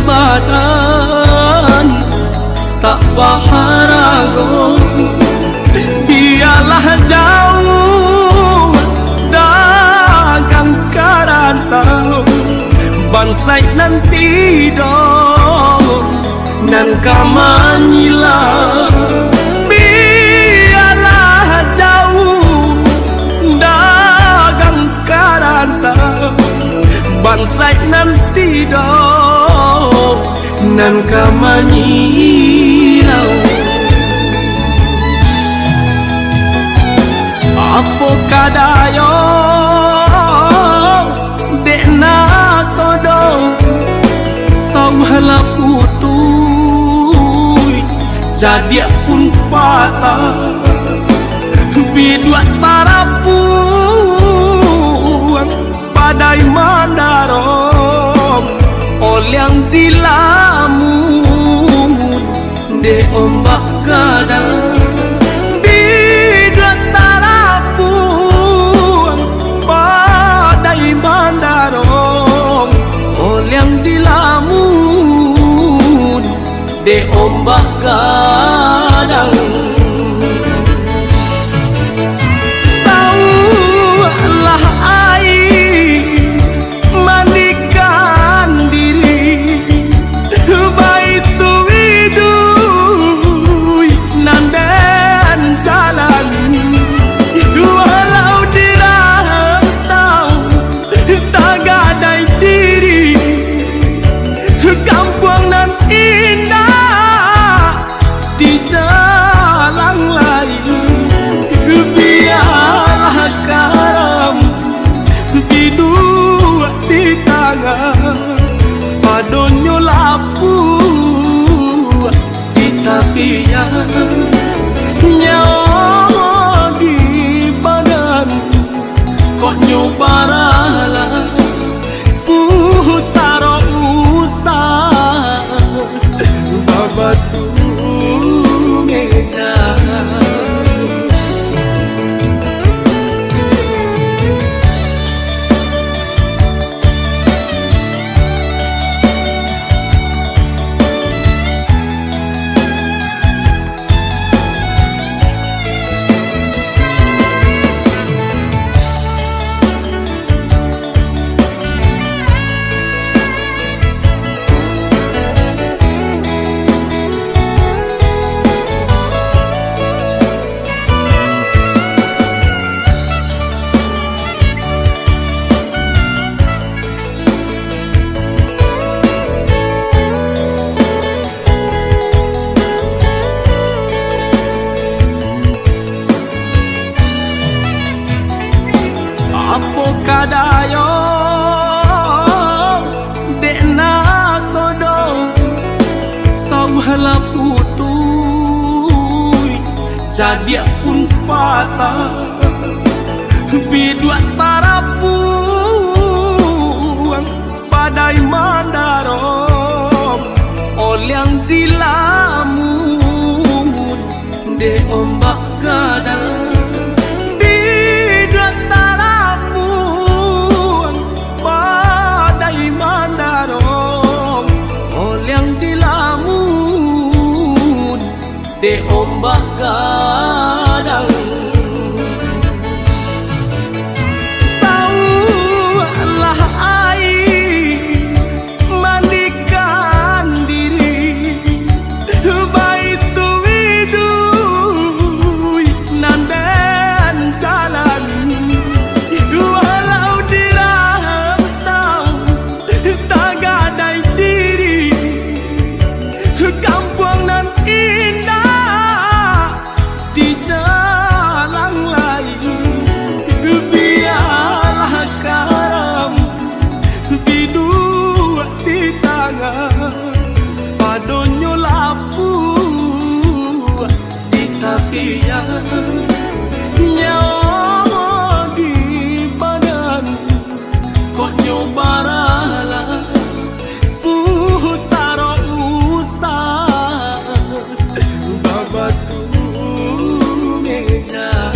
badan tak baharago, biarlah jauh dagang karantau bansai nanti dong nan kamanyila, biarlah jauh dagang karantau bansai nanti dong nan kamanyila. Apo kadayo dekna kodong sauhala putui jadi pun patah bidua tarapuang padai mandarong olyang dilamun de ombak gadang mandarong olyang dilamun de ombak gadang. Saulah air mandikan diri baitu widui nanden jalan walau dirantau tagadai diri kampung nan indah di jalan lain, biarlah karam bidua di tangan padonyo lapu di tapian nyawa di badan kok nyubarala pusaro usah babatu meja. Apo kadayo dekna kodong sauhala putui jadi pun patah bidua tarapuang padai mandarong olyang dilamun de ombak gadang. De ombak gadang saulah air mandikan diri baitu widui nanden jalan walau dirantau tagadai diri kampung nan indah di jalan lain, biarlah karam bidua di tangan padonyo lapu di tapian nyawa di badan kok nyobarala pusaro usah babatu meja.